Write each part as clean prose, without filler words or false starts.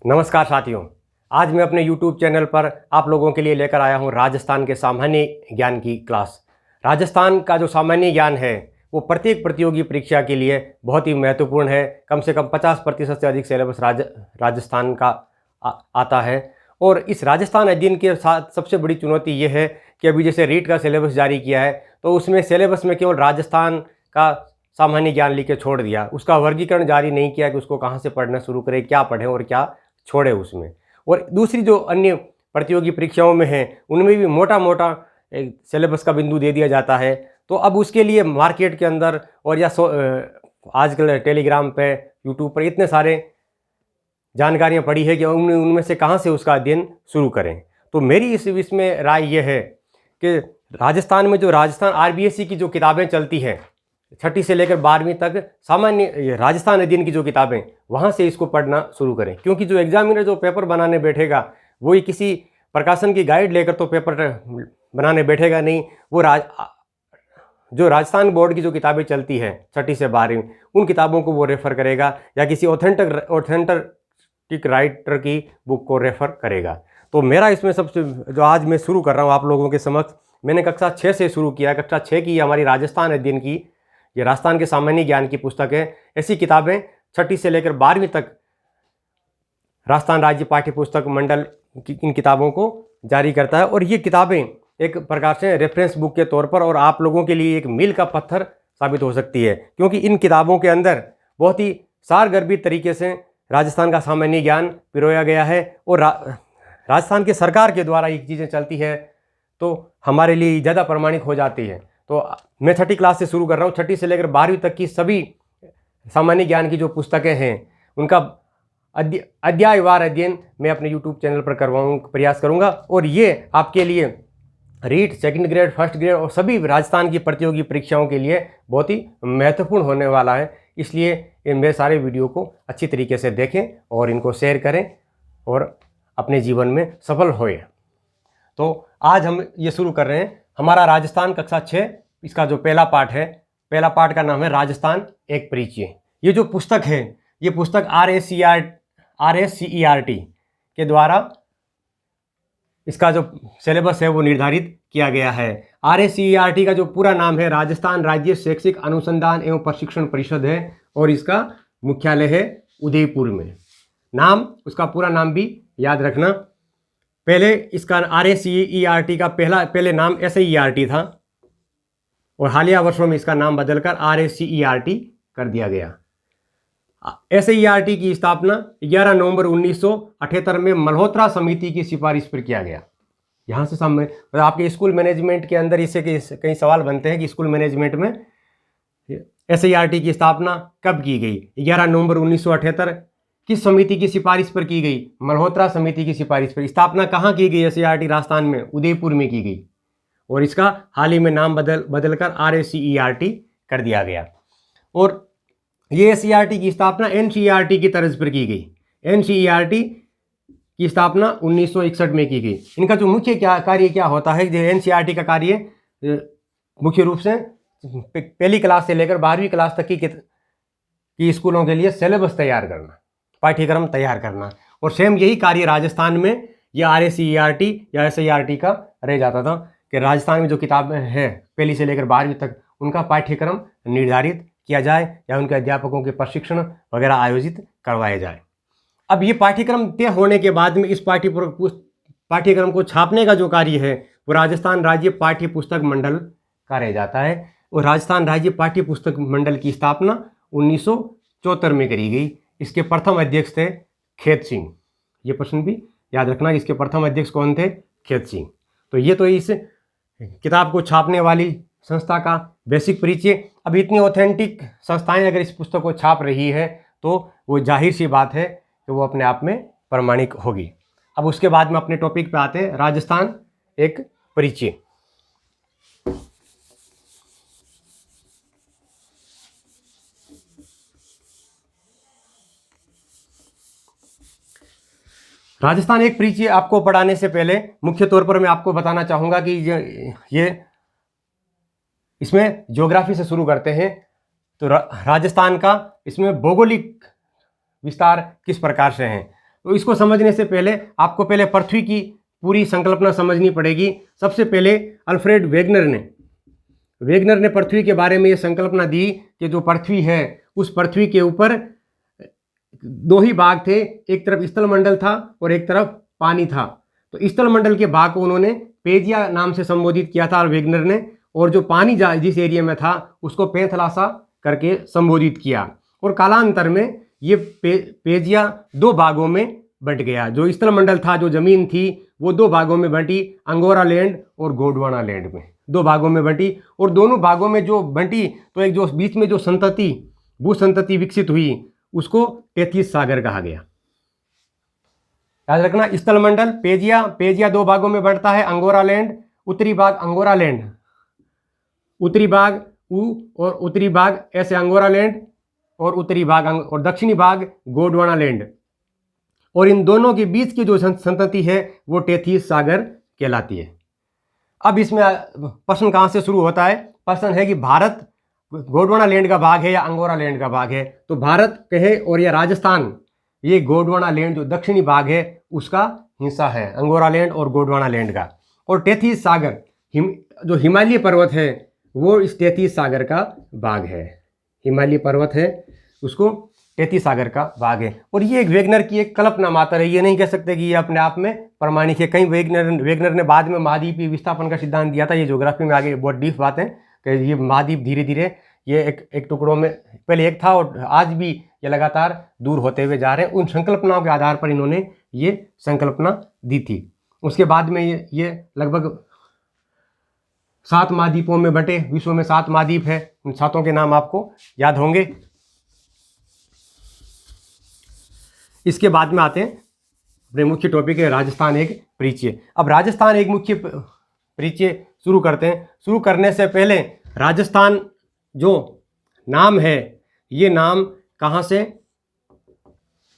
नमस्कार साथियों। आज मैं अपने YouTube चैनल पर आप लोगों के लिए लेकर आया हूं राजस्थान के सामान्य ज्ञान की क्लास। राजस्थान का जो सामान्य ज्ञान है वो प्रत्येक प्रतियोगी परीक्षा के लिए बहुत ही महत्वपूर्ण है। कम से कम 50% से अधिक सिलेबस राजस्थान का आता है। और इस राजस्थान अध्ययन के साथ सबसे बड़ी चुनौती ये है कि अभी जैसे रीट का सिलेबस जारी किया है तो उसमें सिलेबस में केवल राजस्थान का सामान्य ज्ञान लिख के छोड़ दिया, उसका वर्गीकरण जारी नहीं किया कि उसको कहाँ से पढ़ना शुरू करें, क्या पढ़ें और क्या छोड़े उसमें। और दूसरी जो अन्य प्रतियोगी परीक्षाओं में है उनमें भी मोटा मोटा एक सिलेबस का बिंदु दे दिया जाता है। तो अब उसके लिए मार्केट के अंदर और या आजकल टेलीग्राम पे यूट्यूब पर इतने सारे जानकारियाँ पड़ी है कि उनमें से कहाँ से उसका अध्ययन शुरू करें। तो मेरी इसमें राय ये है कि राजस्थान में जो राजस्थान RBSE की जो किताबें चलती हैं 6ठी से लेकर 12वीं तक, सामान्य राजस्थान अध्ययन की जो किताबें, वहाँ से इसको पढ़ना शुरू करें। क्योंकि जो एग्जामिनर जो पेपर बनाने बैठेगा वही किसी प्रकाशन की गाइड लेकर तो पेपर बनाने बैठेगा नहीं। वो जो राजस्थान बोर्ड की जो किताबें चलती हैं 6ठी से 12वीं, उन किताबों को वो रेफ़र करेगा या किसी ऑथेंटिक राइटर की बुक को रेफ़र करेगा। तो मेरा इसमें सबसे जो आज मैं शुरू कर रहा हूँ आप लोगों के समक्ष, मैंने कक्षा 6 से शुरू किया। कक्षा 6 की हमारी राजस्थान अध्ययन की, ये राजस्थान के सामान्य ज्ञान की पुस्तक है। ऐसी किताबें 6ठी से लेकर 12वीं तक राजस्थान राज्य पाठ्य पुस्तक मंडल इन किताबों को जारी करता है। और ये किताबें एक प्रकार से रेफरेंस बुक के तौर पर और आप लोगों के लिए एक मील का पत्थर साबित हो सकती है, क्योंकि इन किताबों के अंदर बहुत ही सारगर्भित तरीके से राजस्थान का सामान्य ज्ञान पिरोया गया है। और राजस्थान के सरकार के द्वारा ये चीज़ें चलती है तो हमारे लिए ज़्यादा प्रमाणिक हो जाती है। तो मैं 6ठी क्लास से शुरू कर रहा हूँ। 6ठी से लेकर 12वीं तक की सभी सामान्य ज्ञान की जो पुस्तकें हैं उनका अध्यायवार अध्ययन मैं अपने YouTube चैनल पर प्रयास करूँगा। और ये आपके लिए REET, second grade, first grade और सभी राजस्थान की प्रतियोगी परीक्षाओं के लिए बहुत ही महत्वपूर्ण होने वाला है। इसलिए इन मेरे सारे वीडियो को अच्छी तरीके से देखें और इनको शेयर करें और अपने जीवन में सफल होए। तो आज हम ये शुरू कर रहे हैं हमारा राजस्थान कक्षा 6, इसका जो पहला पाठ है, पहला पाठ का नाम है राजस्थान एक परिचय। ये जो पुस्तक है ये पुस्तक RSCERT के द्वारा इसका जो सिलेबस है वो निर्धारित किया गया है। RSCERT का जो पूरा नाम है राजस्थान राज्य शैक्षिक अनुसंधान एवं प्रशिक्षण परिषद है और इसका मुख्यालय है उदयपुर में। नाम, उसका पूरा नाम भी याद रखना। पहले इसका RSCERT का पहले नाम SIERT था और हालिया वर्षों में इसका नाम बदलकर RSCERT कर दिया गया। SIERT की स्थापना 11 नवंबर 1978 में मल्होत्रा समिति की सिफारिश पर किया गया। यहाँ से सामने आपके स्कूल मैनेजमेंट के अंदर इससे कई सवाल बनते हैं कि स्कूल मैनेजमेंट में SIERT की स्थापना कब की गई। 11 नवंबर 1978 किस समिति की सिफारिश पर की गई? मल्होत्रा समिति की सिफारिश पर। स्थापना कहाँ की गई SIERT? राजस्थान में उदयपुर में की गई और इसका हाल ही में नाम बदलकर RSCERT कर दिया गया। और ये SIERT की स्थापना NCERT की तर्ज पर की गई। NCERT की स्थापना 1961 में की गई। इनका जो मुख्य कार्य क्या होता है, NCERT का कार्य मुख्य रूप से पहली क्लास से लेकर 12वीं क्लास तक की स्कूलों के लिए सिलेबस तैयार करना, पाठ्यक्रम तैयार करना। और सेम यही कार्य राजस्थान में यह RSCERT या SIERT का रह जाता था कि राजस्थान में जो किताबें हैं पहली से लेकर 12वीं तक उनका पाठ्यक्रम निर्धारित किया जाए या उनके अध्यापकों के प्रशिक्षण वगैरह आयोजित करवाए जाए। अब ये पाठ्यक्रम तय होने के बाद में इस पाठ्यक्रम को छापने का जो कार्य है वो राजस्थान राज्य पाठ्य पुस्तक मंडल का रह जाता है। और राजस्थान राज्य पाठ्य पुस्तक मंडल की स्थापना 1974 में करी गई। इसके प्रथम अध्यक्ष थे खेत सिंह। ये प्रश्न भी याद रखना, इसके प्रथम अध्यक्ष कौन थे? खेत सिंह। तो ये तो इस किताब को छापने वाली संस्था का बेसिक परिचय। अब इतनी ऑथेंटिक संस्थाएं अगर इस पुस्तक को छाप रही है तो वो जाहिर सी बात है कि वो अपने आप में प्रमाणिक होगी। अब उसके बाद में अपने टॉपिक पे आते हैं, राजस्थान एक परिचय। राजस्थान एक परिचय आपको पढ़ाने से पहले मुख्य तौर पर मैं आपको बताना चाहूँगा कि ये इसमें ज्योग्राफी से शुरू करते हैं। तो राजस्थान का इसमें भौगोलिक विस्तार किस प्रकार से है। तो इसको समझने से पहले आपको पहले पृथ्वी की पूरी संकल्पना समझनी पड़ेगी। सबसे पहले अल्फ्रेड वेगनर ने पृथ्वी के बारे में ये संकल्पना दी कि जो पृथ्वी है उस पृथ्वी के ऊपर दो ही भाग थे, एक तरफ स्थलमंडल था और एक तरफ पानी था। तो स्थलमंडल के भाग को उन्होंने पेजिया नाम से संबोधित किया था वेगनर ने, और जो पानी जिस एरिया में था उसको पैंथलासा करके संबोधित किया। और कालांतर में ये पेजिया दो भागों में बंट गया। जो स्थलमंडल था, जो जमीन थी, वो दो भागों में बंटी, अंगोरा लैंड और गोंडवाना लैंड में दो भागों में बंटी। और दोनों भागों में जो बंटी तो एक जो बीच में जो संतति भू संतति विकसित हुई उसको टेथिस सागर कहा गया। याद रखना, स्थलमंडल पेजिया दो भागों में बढ़ता है, अंगोरा लैंड, उत्तरी भाग अंगोरा लैंड, उत्तरी भाग और उत्तरी भाग ऐसे अंगोरा लैंड, और उत्तरी भाग और दक्षिणी भाग गोंडवाना लैंड। और इन दोनों के बीच की जो संतति है वो टेथिस सागर कहलाती है। अब इसमें प्रश्न कहाँ से शुरू होता है? प्रश्न है कि भारत गोंडवाना लैंड का भाग है या अंगोरा लैंड का भाग है। तो भारत कहे और या राजस्थान, ये गोंडवाना लैंड जो दक्षिणी भाग है उसका हिस्सा है, अंगोरा लैंड और गोंडवाना लैंड का। और टेथिस सागर जो हिमालय पर्वत है वो इस टेथिस सागर का भाग है। हिमालय पर्वत है उसको टेथिस सागर का भाग है। और ये एक वेगनर की एक कल्पना मात्र है, ये नहीं कह सकते कि ये अपने आप में प्रमाणिक है। कहीं वेगनर ने बाद में महाद्वीपीय विस्थापन का सिद्धांत दिया था। ये ज्योग्राफी में आगे बहुत डीप बात है कि ये महाद्वीप धीरे धीरे ये एक टुकड़ों में पहले एक था और आज भी ये लगातार दूर होते हुए जा रहे हैं। उन संकल्पनाओं के आधार पर इन्होंने ये संकल्पना दी थी। उसके बाद में ये लगभग 7 महाद्वीपों में बटे, विश्व में 7 महाद्वीप है। उन 7 के नाम आपको याद होंगे। इसके बाद में आते हैं अपने मुख्य टॉपिक है राजस्थान एक परिचय। अब राजस्थान एक मुख्य परिचय शुरू करते हैं। शुरू करने से पहले राजस्थान जो नाम है, ये नाम कहाँ से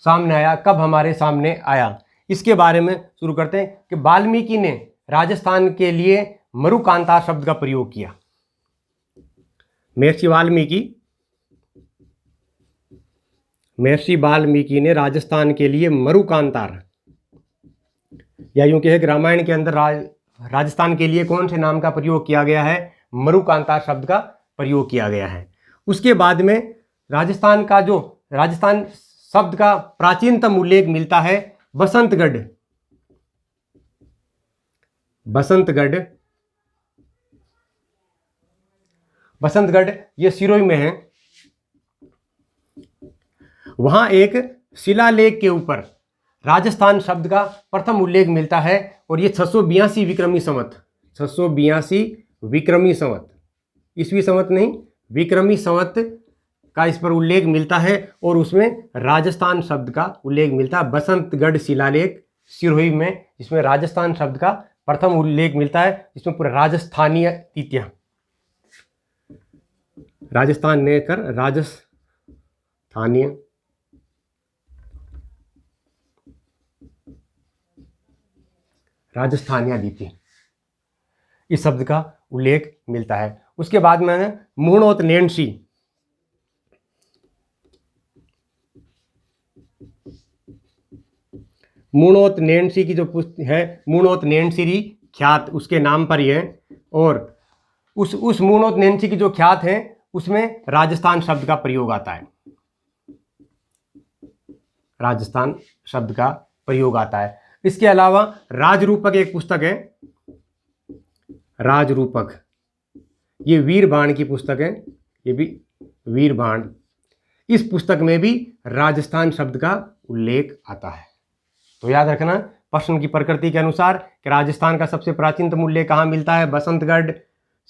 सामने आया, कब हमारे सामने आया, इसके बारे में शुरू करते हैं। कि वाल्मीकि ने राजस्थान के लिए मरुकांता शब्द का प्रयोग किया। महर्षि वाल्मीकि ने राजस्थान के लिए मरुकांतार, या यूं कहे कि रामायण के अंदर राजस्थान के लिए कौन से नाम का प्रयोग किया गया है? मरुकांतार शब्द का प्रयोग किया गया है। उसके बाद में राजस्थान शब्द का प्राचीनतम उल्लेख मिलता है बसंतगढ़। बसंतगढ़ ये सिरोही में है। वहां एक शिलालेख के ऊपर राजस्थान शब्द का प्रथम उल्लेख मिलता है और ये 682 विक्रमी संवत, 682 विक्रमी संवत, ईस्वी संवत नहीं, विक्रमी संवत का इस पर उल्लेख मिलता है। और उसमें राजस्थान शब्द का उल्लेख मिलता है बसंतगढ़ शिलालेख सिरोही में, जिसमें राजस्थान शब्द का प्रथम उल्लेख मिलता है, जिसमें पूरा राजस्थानीय तिथियां, राजस्थान ने कर राजस्थानीय, राजस्थानीय द्वितीय, इस शब्द का उल्लेख मिलता है। उसके बाद में मूणोत नैन्सी, मूणोत नैन्सी की जो पुस्तक है, मूणोत नैन्सी ख्यात उसके नाम पर ही है। और उस मूणोत नैन्सी की जो ख्यात है उसमें राजस्थान शब्द का प्रयोग आता है, राजस्थान शब्द का प्रयोग आता है। इसके अलावा राजरूपक एक पुस्तक है, राजरूपक, ये वीरबाण की पुस्तक है, ये भी वीरबाण। इस पुस्तक में भी राजस्थान शब्द का उल्लेख आता है। तो याद रखना प्रश्न की प्रकृति के अनुसार कि राजस्थान का सबसे प्राचीनतम उल्लेख कहाँ मिलता है? बसंतगढ़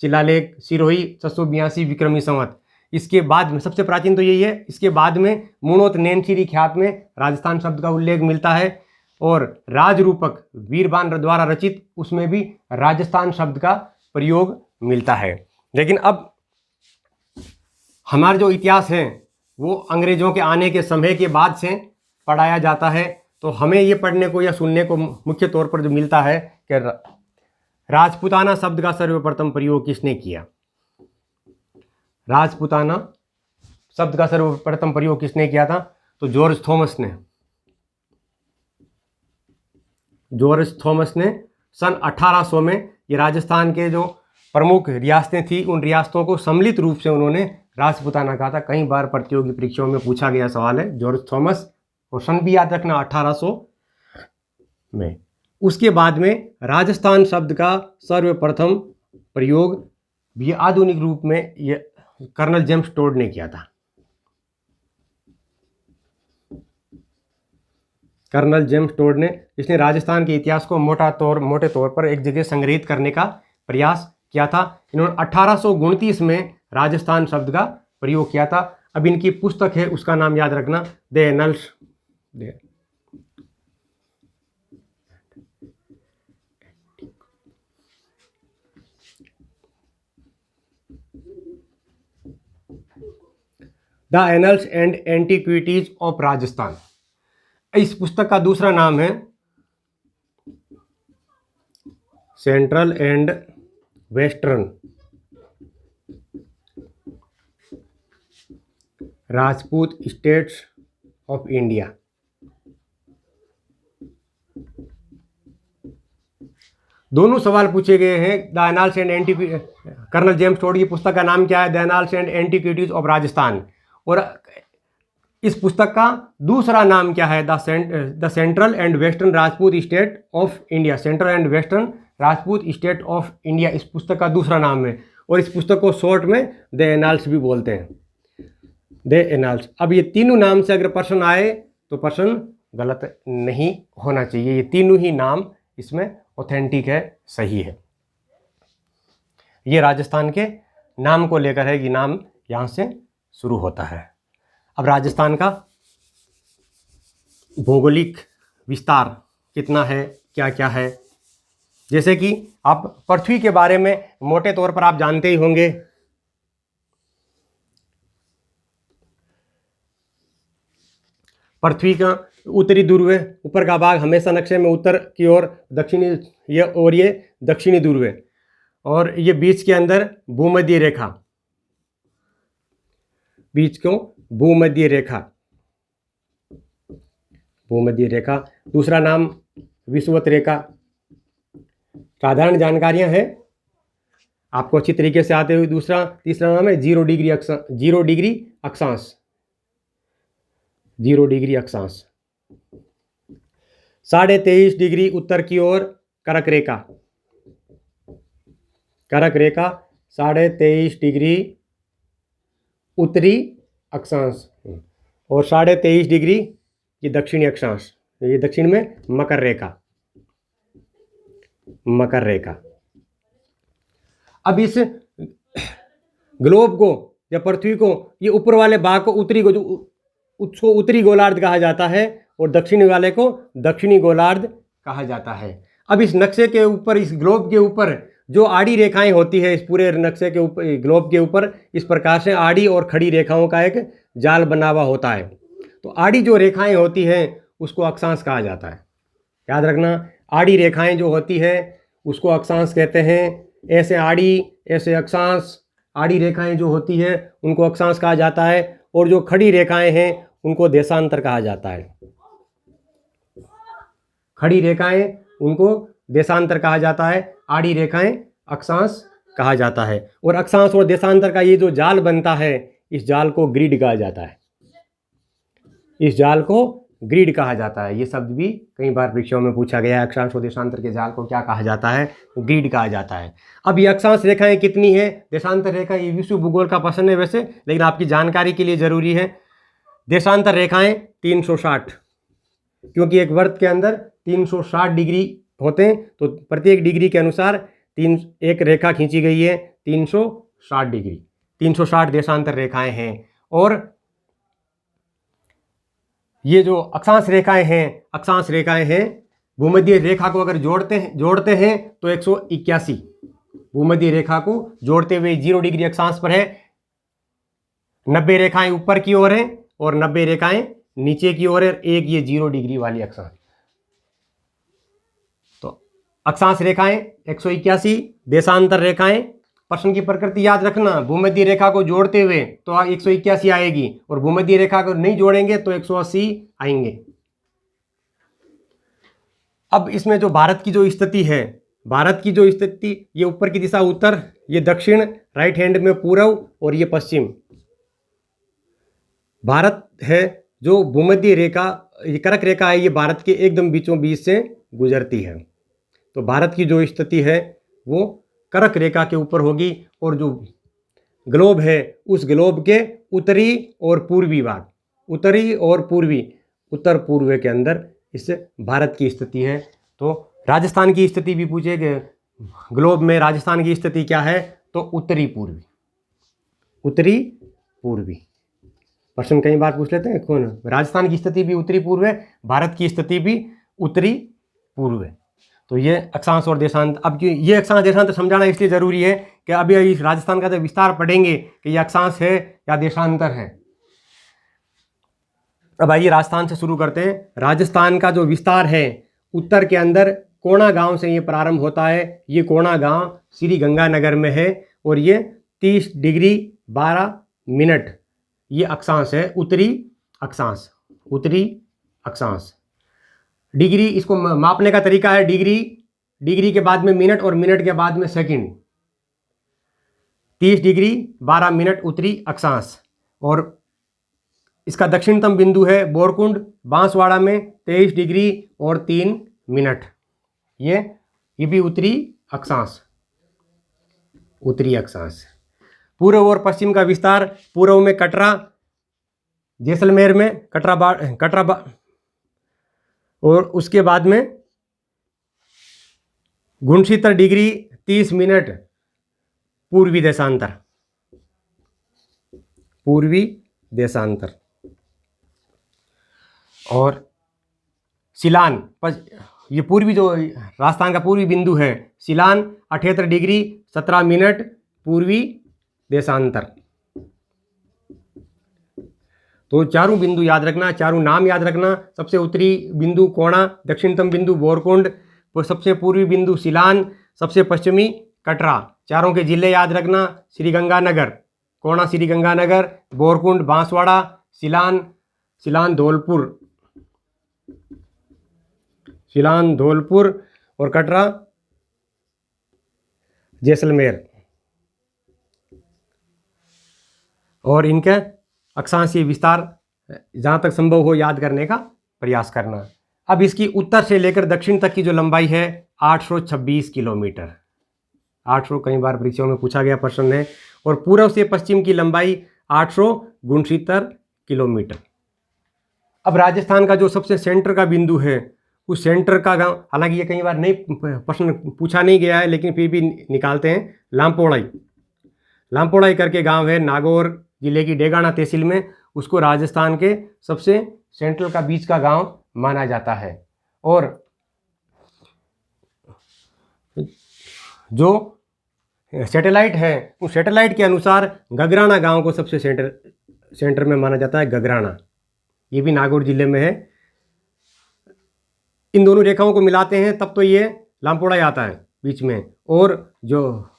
शिलालेख सिरोही 682 विक्रमी संवत। इसके बाद में सबसे प्राचीन तो यही है। इसके बाद में मूणोत नैन्सी ख्यात में राजस्थान शब्द का उल्लेख मिलता है। और राजरूपक वीरबान द्वारा रचित उसमें भी राजस्थान शब्द का प्रयोग मिलता है। लेकिन अब हमारा जो इतिहास है वो अंग्रेजों के आने के समय के बाद से पढ़ाया जाता है। तो हमें ये पढ़ने को या सुनने को मुख्य तौर पर जो मिलता है कि राजपूताना शब्द का सर्वप्रथम प्रयोग किसने किया? राजपूताना शब्द का सर्वप्रथम प्रयोग किसने किया था? तो जॉर्ज थॉमस ने। जॉर्ज थॉमस ने सन 1800 में ये राजस्थान के जो प्रमुख रियासतें थी उन रियासतों को सम्मिलित रूप से उन्होंने राजपुताना कहा था। कई बार प्रतियोगी परीक्षाओं में पूछा गया सवाल है, जॉर्ज थॉमस, और सन भी याद रखना 1800 में। उसके बाद में राजस्थान शब्द का सर्वप्रथम प्रयोग भी आधुनिक रूप में ये कर्नल जेम्स टोड ने किया था। कर्नल जेम्स टोड ने, जिसने राजस्थान के इतिहास को मोटे तौर पर एक जगह संग्रहित करने का प्रयास किया था। इन्होंने 1829 में राजस्थान शब्द का प्रयोग किया था। अब इनकी पुस्तक है, उसका नाम याद रखना, the annals the annals and antiquities of Rajasthan. इस पुस्तक का दूसरा नाम है central and western Rajput states of India. दोनों सवाल पूछे गए हैं। The annals and colonel James Tod की पुस्तक का नाम क्या है? The annals and antiquities of Rajasthan. और इस पुस्तक का दूसरा नाम क्या है? The central and western Rajput state of India. Central and western Rajput state of India इस पुस्तक का दूसरा नाम है। और इस पुस्तक को शॉर्ट में द एनाल्स भी बोलते हैं, द एनाल्स। अब ये तीनों नाम से अगर प्रश्न आए तो प्रश्न गलत नहीं होना चाहिए। ये तीनों ही नाम इसमें ऑथेंटिक है, सही है। ये राजस्थान के नाम को लेकर है कि नाम यहाँ से शुरू होता है। अब राजस्थान का भौगोलिक विस्तार कितना है, क्या क्या है, जैसे कि आप पृथ्वी के बारे में मोटे तौर पर आप जानते ही होंगे। पृथ्वी का उत्तरी ध्रुव है, ऊपर का भाग हमेशा नक्शे में उत्तर की ओर दक्षिणी, ये दक्षिणी ध्रुव है। और ये बीच के अंदर भूमध्य रेखा, बीच को भूमध्य रेखा, भूमध्य रेखा। दूसरा नाम विषुवत रेखा। साधारण जानकारियां हैं, आपको अच्छी तरीके से आते हुए। तीसरा नाम है 0 डिग्री अक्षांश, 0 डिग्री अक्षांश, 0 डिग्री अक्षांश। 23.5 डिग्री उत्तर की ओर करक रेखा, करक रेखा 23.5 डिग्री उत्तरी अक्षांश। और 23.5 डिग्री ये दक्षिणी अक्षांश, ये दक्षिण में मकर रेखा, मकर रेखा। अब इस ग्लोब को या पृथ्वी को, ये ऊपर वाले भाग को उत्तरी को, उसको उत्तरी गोलार्ध कहा जाता है, और दक्षिणी वाले को दक्षिणी गोलार्ध कहा जाता है। अब इस नक्शे के ऊपर, इस ग्लोब के ऊपर जो आड़ी रेखाएं होती है, इस पूरे नक्शे के ऊपर, ग्लोब के ऊपर इस प्रकार से आड़ी और खड़ी रेखाओं का एक जाल बना हुआ होता है। तो आड़ी जो रेखाएं होती हैं उसको अक्षांश कहा जाता है। याद रखना, आड़ी रेखाएं जो होती है उसको अक्षांश कहते हैं। ऐसे आड़ी, ऐसे अक्षांश, आड़ी रेखाएं जो होती है उनको अक्षांश कहा जाता है। और जो खड़ी रेखाएं हैं उनको देशांतर कहा जाता है। खड़ी रेखाएं उनको देशांतर कहा जाता है, आड़ी रेखाएं अक्षांश कहा जाता है। और अक्षांश और देशांतर का ये जो जाल बनता है, इस जाल को ग्रिड कहा जाता है, इस जाल को ग्रिड कहा जाता है। ये शब्द भी कई बार परीक्षाओं में पूछा गया है। अक्षांश और देशांतर के जाल को क्या कहा जाता है? ग्रिड कहा जाता है। अब ये अक्षांश रेखाएं कितनी है, देशांतर रेखा, ये विश्व भूगोल का प्रश्न है वैसे, लेकिन आपकी जानकारी के लिए जरूरी है। देशांतर रेखाएं 360, क्योंकि एक वर्त के अंदर 360 डिग्री होते हैं, तो प्रत्येक डिग्री के अनुसार एक रेखा खींची गई है 360 डिग्री, 360 देशांतर रेखाएं हैं। और ये जो अक्षांश रेखाएं हैं, भूमध्य रेखा को अगर जोड़ते हैं तो 181, भूमध्य रेखा को जोड़ते हुए 0 डिग्री अक्षांश पर है। 90 रेखाएं ऊपर की ओर हैं और 90 रेखाएं नीचे की ओर है। एक ये 0 डिग्री वाली अक्षांश, तो अक्षांश रेखाएं 181, देशांतर रेखाएं, प्रश्न की प्रकृति याद रखना, भूमध्य रेखा को जोड़ते हुए तो 181 आएगी, और भूमध्य रेखा को नहीं जोड़ेंगे तो 180 आएंगे। अब इसमें जो भारत की जो स्थिति है, भारत की जो स्थिति, ये ऊपर की दिशा उत्तर, ये दक्षिण, राइट हैंड में पूर्व और ये पश्चिम। भारत है जो भूमध्य रेखा, ये कर्क रेखा है, ये भारत के एकदम बीचों बीच से गुजरती है। तो भारत की जो स्थिति है वो कर्क रेखा के ऊपर होगी, और जो ग्लोब है उस ग्लोब के उत्तरी और पूर्वी भाग, उत्तरी और पूर्वी, उत्तर पूर्व के अंदर इस भारत की स्थिति है। तो राजस्थान की स्थिति भी पूछेगा, ग्लोब में राजस्थान की स्थिति क्या है, तो उत्तरी पूर्वी, उत्तरी पूर्वी। प्रश्न कई बार पूछ लेते हैं कौन, राजस्थान की स्थिति भी उत्तरी पूर्व है, भारत की स्थिति भी उत्तरी पूर्व है। तो ये अक्षांश और देशांतर, अब ये अक्षांश देशांतर समझाना इसलिए ज़रूरी है कि अभी इस राजस्थान का जब विस्तार पढ़ेंगे कि ये अक्षांश है या देशांतर है। अब आइए राजस्थान से शुरू करते हैं। राजस्थान का जो विस्तार है, उत्तर के अंदर कोणा गांव से ये प्रारंभ होता है। ये कोणा गांव श्री गंगानगर में है, और ये 30 डिग्री 12 मिनट ये अक्षांश है, उत्तरी अक्षांश, उत्तरी अक्षांश। डिग्री, इसको मापने का तरीका है डिग्री, डिग्री के बाद में मिनट और मिनट के बाद में सेकंड। 30 डिग्री 12 मिनट उत्तरी अक्षांश। और इसका दक्षिणतम बिंदु है बोरकुंड, बांसवाड़ा में 23 डिग्री और 3 मिनट। ये भी उत्तरी अक्षांश, उत्तरी अक्षांश। पूर्व और पश्चिम का विस्तार, पूर्व में कटरा, जैसलमेर में कटरा, और उसके बाद में 69 डिग्री 30 मिनट पूर्वी देशांतर, पूर्वी देशांतर। और सिलान, ये पूर्वी जो राजस्थान का पूर्वी बिंदु है, सिलान 78 डिग्री 17 मिनट पूर्वी देशांतर। तो चारों बिंदु याद रखना, चारों नाम याद रखना। सबसे उत्तरी बिंदु कोणा, दक्षिणतम बिंदु बोरकुंड, सबसे पूर्वी बिंदु सिलान, सबसे पश्चिमी कटरा। चारों के जिले याद रखना, श्रीगंगानगर, कोणा श्रीगंगानगर, बोरकुंड बांसवाड़ा, सिलान धौलपुर, सिलान धौलपुर, और कटरा जैसलमेर। और इनके अक्षांशीय विस्तार जहाँ तक संभव हो याद करने का प्रयास करना। अब इसकी उत्तर से लेकर दक्षिण तक की जो लंबाई है 826 किलोमीटर, 800 कई बार परीक्षाओं में पूछा गया प्रश्न है। और पूर्व से पश्चिम की लंबाई 869 किलोमीटर। अब राजस्थान का जो सबसे सेंटर का बिंदु है, उस सेंटर का गांव, हालांकि ये कई बार नहीं प्रश्न पूछा नहीं गया है, लेकिन फिर भी निकालते हैं। लामपोड़ाई, लामपोड़ाई करके गांव है नागौर जिले की डेगाना तहसील में, उसको राजस्थान के सबसे सेंट्रल का बीच का गांव माना जाता है। और जो सैटेलाइट है, उस सैटेलाइट के अनुसार गगराना गांव को सबसे सेंटर में माना जाता है, गगराना। ये भी नागौर जिले में है। इन दोनों रेखाओं को मिलाते हैं तब तो ये लामपोड़ाई आता है बीच में। और जो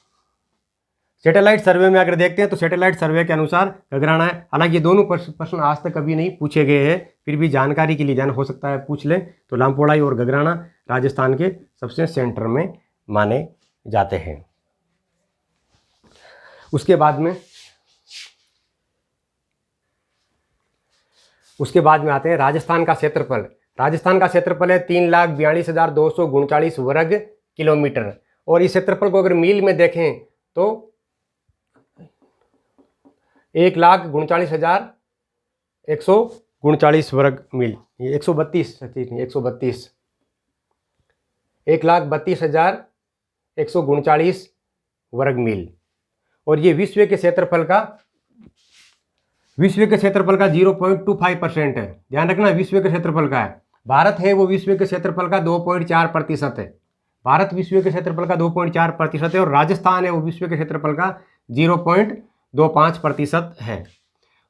सैटेलाइट सर्वे में अगर देखते हैं तो सैटेलाइट सर्वे के अनुसार गगराना है। हालांकि ये दोनों प्रश्न आज तक कभी नहीं पूछे गए हैं, फिर भी जानकारी के लिए जान हो सकता है पूछ लें। तो लामपोड़ाई और गगराना राजस्थान के सबसे सेंटर में माने जाते हैं। उसके बाद में आते हैं राजस्थान का क्षेत्रफल। राजस्थान का क्षेत्रफल है 3,42,239 वर्ग किलोमीटर। और इस क्षेत्रफल को अगर मील में देखें तो 1,39,139 वर्ग मील, ये 132 1,32,139 वर्ग मील। और ये विश्व के क्षेत्रफल का 0.25% है। ध्यान रखना, विश्व के क्षेत्रफल का है। भारत है वो विश्व के क्षेत्रफल का 2.4% है। भारत विश्व के क्षेत्रफल का 2.4% है। और राजस्थान है वो विश्व के क्षेत्रफल का 0.25% है।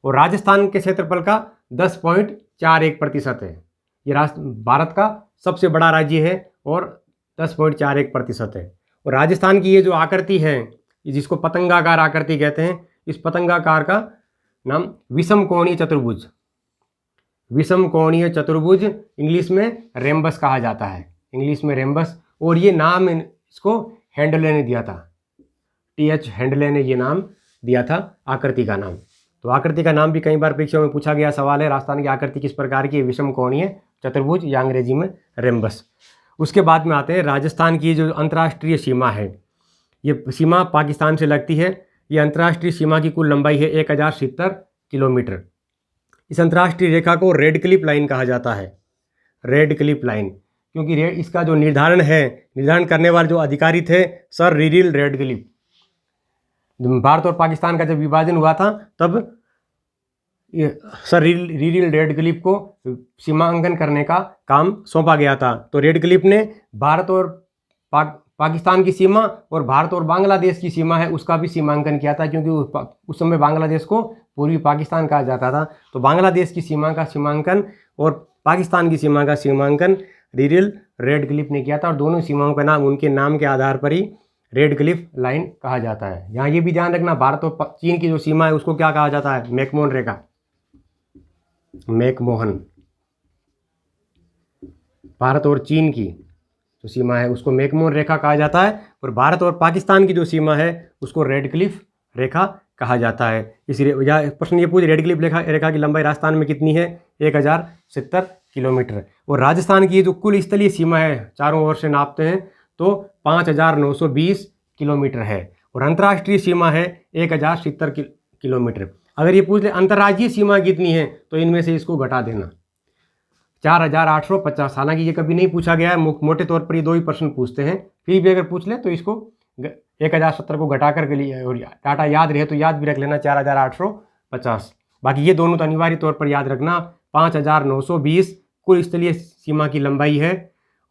और राजस्थान के क्षेत्रफल का 10.41% है। ये भारत का सबसे बड़ा राज्य है और 10.41% है। और राजस्थान की ये जो आकृति है, जिसको पतंगाकार आकृति कहते हैं, इस पतंगाकार का नाम विषम कोणीय चतुर्भुज, विषम कोणीय चतुर्भुज इंग्लिश में रेम्बस कहा जाता है। इंग्लिश में रेम्बस, और ये नाम इसको हेंडले ने दिया था, TH हेंडले ने ये नाम दिया था आकृति का नाम। तो आकृति का नाम भी कई बार परीक्षा में पूछा गया सवाल है। राजस्थान की आकृति किस प्रकार की, विषम कोणीय चतुर्भुज या अंग्रेजी में रेम्बस। उसके बाद में आते हैं राजस्थान की जो अंतर्राष्ट्रीय सीमा है, ये सीमा पाकिस्तान से लगती है। ये अंतर्राष्ट्रीय सीमा की कुल लंबाई है 1070 किलोमीटर। इस अंतर्राष्ट्रीय रेखा को रेड क्लिफ लाइन कहा जाता है, रेड क्लिफ लाइन, क्योंकि इसका जो निर्धारण करने वाले जो अधिकारी थे सर रिरिल रेडक्लिफ। भारत और पाकिस्तान का जब विभाजन हुआ था तब ये सर रिरिल रेडक्लिफ को सीमांकन करने का काम सौंपा गया था। तो रेडक्लिफ ने भारत और पाकिस्तान की सीमा और भारत और बांग्लादेश की सीमा है उसका भी सीमांकन किया था, क्योंकि उस समय बांग्लादेश को पूर्वी पाकिस्तान कहा जाता था। तो बांग्लादेश की सीमा का सीमांकन और पाकिस्तान की सीमा का सीमांकन रिरिल रेडक्लिफ ने किया था, और दोनों सीमाओं का नाम उनके नाम के आधार पर ही रेडक्लिफ लाइन कहा जाता है। यहाँ ये भी ध्यान रखना, भारत और चीन की जो सीमा है उसको क्या कहा जाता है, मैकमोहन रेखा, मैकमोहन। भारत और चीन की जो सीमा है उसको मैकमोहन रेखा कहा जाता है, और भारत और पाकिस्तान की जो सीमा है उसको रेडक्लिफ रेखा कहा जाता है। इसलिए प्रश्न ये पूछ, रेडक्लिफ रेखा की लंबाई राजस्थान में कितनी है, 1070 किलोमीटर। और राजस्थान की जो कुल स्थलीय सीमा है चारों ओर से नापते हैं तो 5920 किलोमीटर है, और अंतर्राष्ट्रीय सीमा है 1070 किलोमीटर। अगर ये पूछ ले अंतर्राज्यीय सीमा कितनी है तो इनमें से इसको घटा देना, 4850। हालांकि ये कभी नहीं पूछा गया है, मोटे तौर पर ये 2 ही प्रश्न पूछते हैं, फिर भी अगर पूछ ले तो इसको 1070 को घटा कर के लिए, और डाटा याद रहे तो याद भी रख लेना 4850। बाकी ये दोनों तो अनिवार्य तौर पर याद रखना, 5920 कुल स्थलीय सीमा की लंबाई है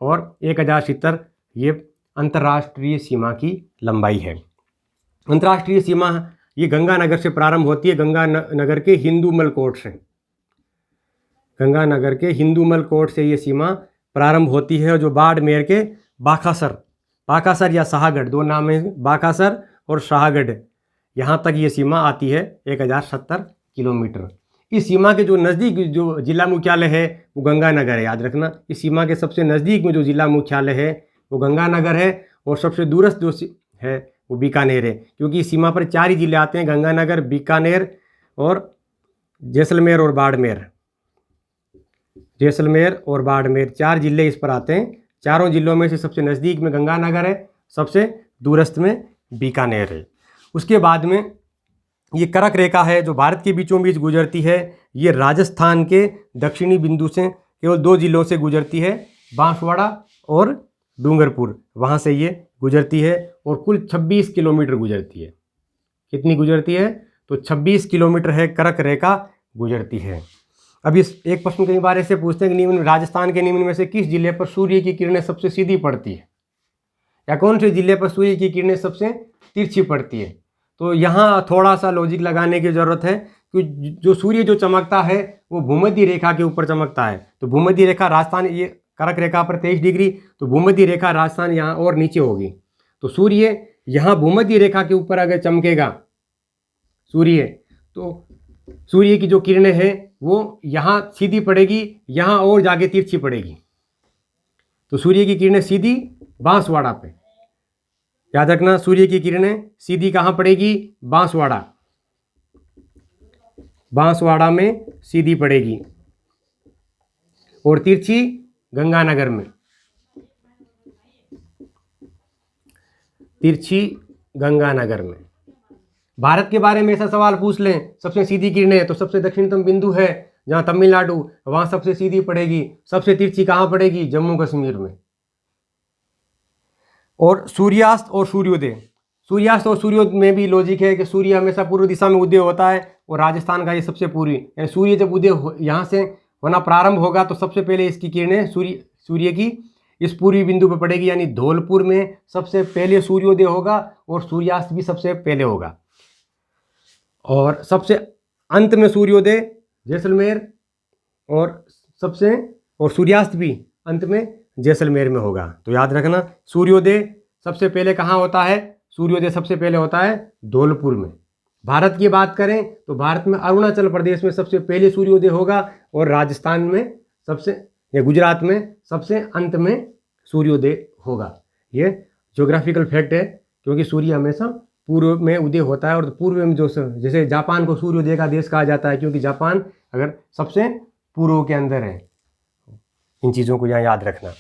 और 1070 ये अंतर्राष्ट्रीय सीमा की लंबाई है। अंतर्राष्ट्रीय सीमा ये गंगानगर से प्रारंभ होती है, गंगानगर के हिंदूमल कोट से, गंगानगर के हिंदूमल कोट से ये सीमा प्रारंभ होती है, जो बाड़मेर के बाकासर या शाहगढ़, 2 नाम है, बाकासर और शाहगढ़, यहाँ तक ये सीमा आती है 1070 किलोमीटर। इस सीमा के जो नज़दीक जो जिला मुख्यालय है वो गंगानगर है, याद रखना। इस सीमा के सबसे नज़दीक में जो जिला मुख्यालय है वो गंगानगर है, और सबसे दूरस्थ जो है वो बीकानेर है, क्योंकि इस सीमा पर 4 ही जिले आते हैं, गंगानगर, बीकानेर और जैसलमेर और बाड़मेर। जैसलमेर और बाड़मेर 4 जिले इस पर आते हैं। चारों जिलों में से सबसे नज़दीक में गंगानगर है, सबसे दूरस्थ में बीकानेर है। उसके बाद में ये कर्क रेखा है जो भारत के बीचों बीच गुजरती है, ये राजस्थान के दक्षिणी बिंदु से केवल 2 जिलों से गुजरती है, बांसवाड़ा और डूंगरपुर, वहाँ से ये गुजरती है, और कुल 26 किलोमीटर गुजरती है। कितनी गुजरती है, तो 26 किलोमीटर है कर्क रेखा गुजरती है। अब इस एक प्रश्न कई बार ऐसे पूछते हैं कि राजस्थान के निम्न में से किस जिले पर सूर्य की किरणें सबसे सीधी पड़ती है, या कौन से जिले पर सूर्य की किरणें सबसे तिरछी पड़ती है। तो यहाँ थोड़ा सा लॉजिक लगाने की ज़रूरत है, कि जो सूर्य जो चमकता है वो भूमध्य रेखा के ऊपर चमकता है। तो भूमध्य रेखा राजस्थान, ये कर्क रेखा पर 23 डिग्री, तो भूमध्य रेखा राजस्थान यहाँ और नीचे होगी। तो सूर्य यहाँ भूमध्य रेखा के ऊपर अगर चमकेगा सूर्य, तो सूर्य की जो किरणें हैं वो यहाँ सीधी पड़ेगी, यहाँ और जाके तिरछी पड़ेगी। तो सूर्य की किरणें सीधी बांसवाड़ा पे, याद रखना, सूर्य की किरणें सीधी कहाँ पड़ेगी, बांसवाड़ा में सीधी पड़ेगी, और तिरछी गंगानगर में, तिरछी गंगानगर में। भारत के बारे में ऐसा सवाल पूछ लें, सबसे सीधी किरणें, तो सबसे दक्षिणतम बिंदु है जहाँ तमिलनाडु, वहाँ सबसे सीधी पड़ेगी। सबसे तिरछी कहाँ पड़ेगी, जम्मू कश्मीर में। और सूर्यास्त और सूर्योदय, सूर्यास्त और सूर्योदय में भी लॉजिक है कि सूर्य हमेशा पूर्व दिशा में उदय होता है, और राजस्थान का ये सबसे पूर्वी, यानी सूर्य जब उदय यहाँ से होना प्रारंभ होगा तो सबसे पहले इसकी किरणें सूर्य की इस पूर्वी बिंदु पर पड़ेगी, यानी धौलपुर में सबसे पहले सूर्योदय होगा और सूर्यास्त भी सबसे पहले होगा। और सबसे अंत में सूर्योदय जैसलमेर, और सूर्यास्त भी अंत में जैसलमेर में होगा। तो याद रखना, सूर्योदय सबसे पहले कहाँ होता है, सूर्योदय सबसे पहले होता है धौलपुर में। भारत की बात करें तो भारत में अरुणाचल प्रदेश में सबसे पहले सूर्योदय होगा, और राजस्थान में सबसे, या गुजरात में सबसे अंत में सूर्योदय होगा। ये ज्योग्राफिकल फैक्ट है, क्योंकि सूर्य हमेशा पूर्व में उदय होता है, और पूर्व में जो जैसे जापान को सूर्योदय का देश कहा जाता है, क्योंकि जापान अगर सबसे पूर्व के अंदर है। इन चीज़ों को यहाँ याद रखना।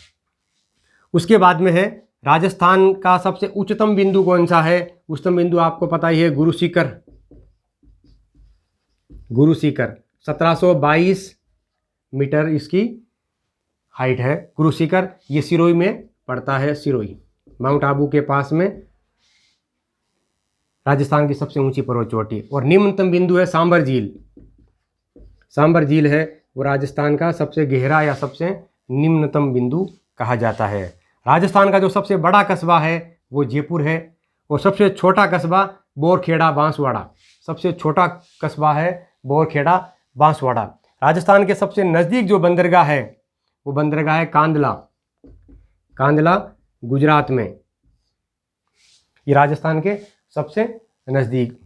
उसके बाद में है राजस्थान का सबसे उच्चतम बिंदु कौन सा है। उच्चतम बिंदु आपको पता ही है, गुरु शिखर। गुरु शिखर 1722 मीटर इसकी हाइट है। गुरु शिखर ये सिरोही में पड़ता है। सिरोही माउंट आबू के पास में राजस्थान की सबसे ऊंची पर्वत चोटी। और निम्नतम बिंदु है सांबर झील। सांबर झील है वो राजस्थान का सबसे गहरा या सबसे निम्नतम बिंदु कहा जाता है। राजस्थान का जो सबसे बड़ा कस्बा है वो जयपुर है, और सबसे छोटा कस्बा बोरखेड़ा बांसवाड़ा। सबसे छोटा कस्बा है बोरखेड़ा बांसवाड़ा। राजस्थान के सबसे नज़दीक जो बंदरगाह है वो बंदरगाह है कांदला। कांदला गुजरात में, ये राजस्थान के सबसे नज़दीक।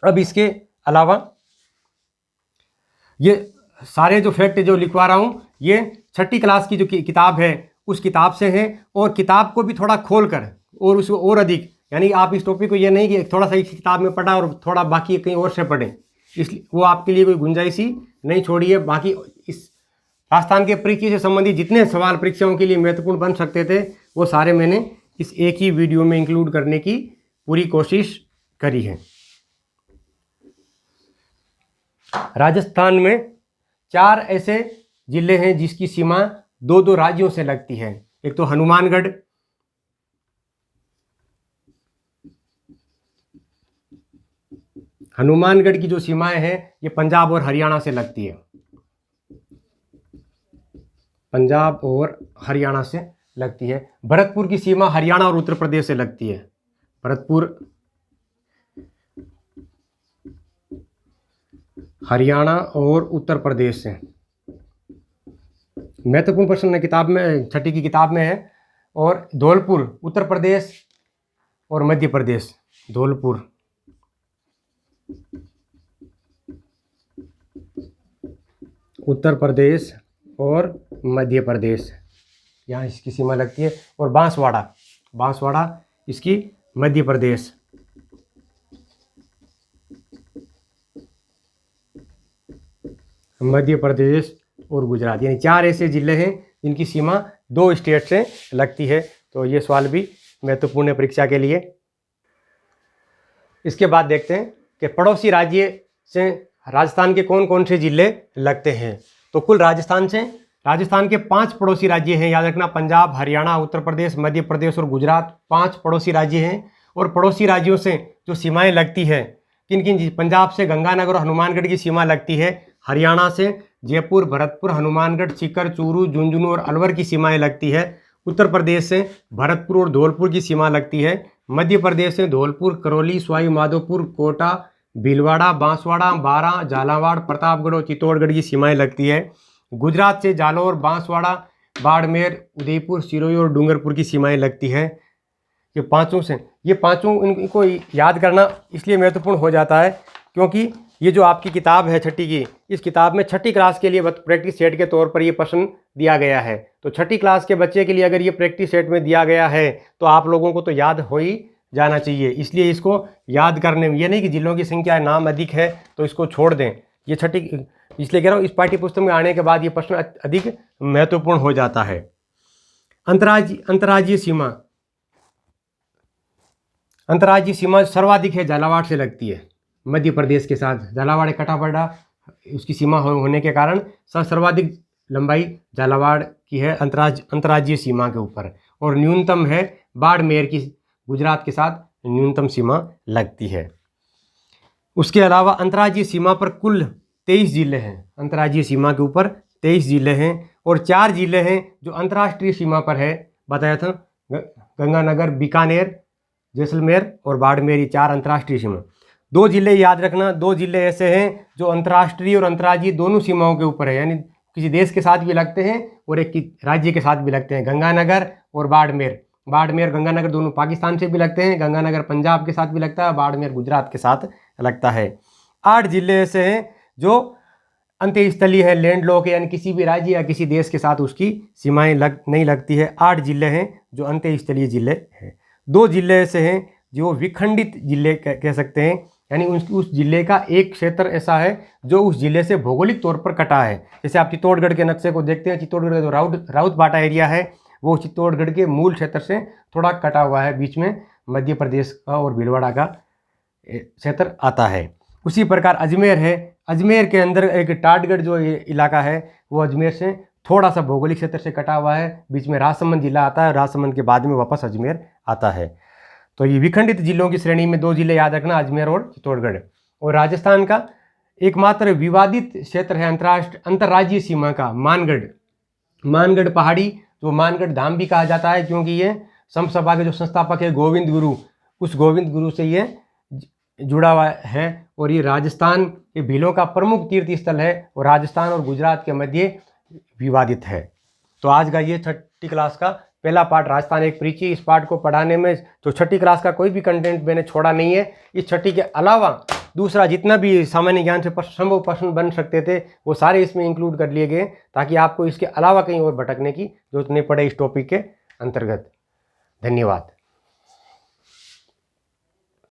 अब इसके अलावा ये सारे जो फैक्ट जो लिखवा रहा हूँ ये 6ठी क्लास की जो किताब है उस किताब से है, और किताब को भी थोड़ा खोल कर और उसको और अधिक, यानी आप इस टॉपिक को ये नहीं कि थोड़ा सा इस किताब में पढ़ा और थोड़ा बाकी कहीं और से पढ़ें, इसलिए वो आपके लिए कोई गुंजाइश ही नहीं छोड़ी है। बाकी इस राजस्थान के परीक्षा से संबंधित जितने सवाल परीक्षाओं के लिए महत्वपूर्ण बन सकते थे वो सारे मैंने इस एक ही वीडियो में इंक्लूड करने की पूरी कोशिश करी है। राजस्थान में 4 ऐसे जिले हैं जिसकी सीमा 2-2 राज्यों से लगती है। एक तो हनुमानगढ़, हनुमानगढ़ की जो सीमाएं हैं ये पंजाब और हरियाणा से लगती है। पंजाब और हरियाणा से लगती है। भरतपुर की सीमा हरियाणा और उत्तर प्रदेश से लगती है। भरतपुर हरियाणा और उत्तर प्रदेश से। महत्वपूर्ण प्रश्न किताब में 6ठी की किताब में है। और धौलपुर उत्तर प्रदेश और मध्य प्रदेश। धौलपुर उत्तर प्रदेश और मध्य प्रदेश, यहाँ इसकी सीमा लगती है। और बांसवाड़ा, बांसवाड़ा इसकी मध्य प्रदेश। मध्य प्रदेश और गुजरात, यानी 4 ऐसे जिले हैं जिनकी सीमा 2 स्टेट से लगती है। तो ये सवाल भी महत्वपूर्ण है परीक्षा के लिए। इसके बाद देखते हैं कि पड़ोसी राज्य से राजस्थान के कौन कौन से जिले लगते हैं। तो कुल राजस्थान के 5 पड़ोसी राज्य हैं, याद रखना। पंजाब, हरियाणा, उत्तर प्रदेश, मध्य प्रदेश और गुजरात 5 पड़ोसी राज्य हैं। और पड़ोसी राज्यों से जो सीमाएं लगती है किन किन, पंजाब से गंगानगर और हनुमानगढ़ की सीमा लगती है। हरियाणा से जयपुर, भरतपुर, हनुमानगढ़, सीकर, चूरू, झुंझुनू और अलवर की सीमाएं लगती है। उत्तर प्रदेश से भरतपुर और धौलपुर की सीमा लगती है। मध्य प्रदेश से धौलपुर, करौली, सवाई माधोपुर, कोटा, भीलवाड़ा, बांसवाड़ा, बारां, झालावाड़, प्रतापगढ़ और चित्तौड़गढ़ की सीमाएं लगती है। गुजरात से जालौर, बांसवाड़ा, बाड़मेर, उदयपुर, सिरोही और डूंगरपुर की सीमाएं लगती है। ये पांचों इनको याद करना इसलिए महत्वपूर्ण हो जाता है क्योंकि ये जो आपकी किताब है 6ठी की, इस किताब में 6ठी क्लास के लिए प्रैक्टिस सेट के तौर पर ये प्रश्न दिया गया है। तो 6ठी क्लास के बच्चे के लिए अगर ये प्रैक्टिस सेट में दिया गया है तो आप लोगों को तो याद हो ही जाना चाहिए। इसलिए इसको याद करने में, ये नहीं कि जिलों की संख्या नाम अधिक है तो इसको छोड़ दें। ये 6ठी, इसलिए कह रहा हूँ इस पाठ्य पुस्तक में आने के बाद ये प्रश्न अधिक महत्वपूर्ण हो जाता है। अंतर्राज्यीय सीमा, अंतर्राज्यीय सीमा सर्वाधिक है झालावाड़ से लगती है मध्य प्रदेश के साथ। झालावाड़ कटापड़ा उसकी सीमा होने के कारण सर्वाधिक लंबाई झालावाड़ की है अंतर्राज्यीय सीमा के ऊपर। और न्यूनतम है बाड़मेर की, गुजरात के साथ न्यूनतम सीमा लगती है। उसके अलावा अंतर्राज्यीय सीमा पर कुल 23 जिले हैं। अंतर्राज्यीय सीमा के ऊपर 23 जिले हैं और 4 जिले हैं जो अंतर्राष्ट्रीय सीमा पर है, बताया था। गंगानगर, बीकानेर, जैसलमेर और बाड़मेर, ये 4 अंतर्राष्ट्रीय सीमा। 2 जिले याद रखना, 2 जिले ऐसे हैं जो अंतर्राष्ट्रीय और अंतर्राज्यीय दोनों सीमाओं के ऊपर है, यानी किसी देश के साथ भी लगते हैं और एक राज्य के साथ भी लगते हैं। गंगानगर और बाड़मेर, गंगानगर दोनों पाकिस्तान से भी लगते हैं। गंगानगर पंजाब के साथ भी लगता है, बाड़मेर गुजरात के साथ लगता है। 8 जिले ऐसे हैं जो अंतःस्थलीय है, लैंड लॉक है, यानी किसी भी राज्य या किसी देश के साथ उसकी सीमाएं नहीं लगती है। 8 जिले हैं जो अंतःस्थलीय जिले हैं। 2 जिले ऐसे हैं जो विखंडित जिले कह सकते हैं, यानी उस जिले का एक क्षेत्र ऐसा है जो उस जिले से भौगोलिक तौर पर कटा है। जैसे आप चित्तौड़गढ़ के नक्शे को देखते हैं, चित्तौड़गढ़ का जो राउतबाटा एरिया है वो चित्तौड़गढ़ के मूल क्षेत्र से थोड़ा कटा हुआ है, बीच में मध्य प्रदेश का और भीलवाड़ा का क्षेत्र आता है। उसी प्रकार अजमेर है, अजमेर के अंदर एक टाटगढ़ जो इलाका है वो अजमेर से थोड़ा सा भौगोलिक क्षेत्र से कटा हुआ है, बीच में राजसमंद जिला आता है, राजसमंद के बाद में वापस अजमेर आता है। तो ये विखंडित जिलों की श्रेणी में 2 जिले याद रखना, अजमेर और चित्तौड़गढ़। और राजस्थान का एकमात्र विवादित क्षेत्र है अंतर्राज्यीय सीमा का मानगढ़। मानगढ़ पहाड़ी, जो मानगढ़ धाम भी कहा जाता है, क्योंकि ये समसभा के जो संस्थापक है गोविंद गुरु, उस गोविंद गुरु से ये जुड़ा हुआ है। और ये राजस्थान के भीलों का प्रमुख तीर्थ स्थल है और राजस्थान और गुजरात के मध्य विवादित है। तो आज का ये 6ठी क्लास का पहला पार्ट राजस्थान एक परिचय। इस पार्ट को पढ़ाने में जो 6ठी क्लास का कोई भी कंटेंट मैंने छोड़ा नहीं है। इस 6ठी के अलावा दूसरा जितना भी सामान्य ज्ञान से संभव प्रश्न बन सकते थे वो सारे इसमें इंक्लूड कर लिए गए, ताकि आपको इसके अलावा कहीं और भटकने की जरूरत नहीं पड़े इस टॉपिक के अंतर्गत। धन्यवाद।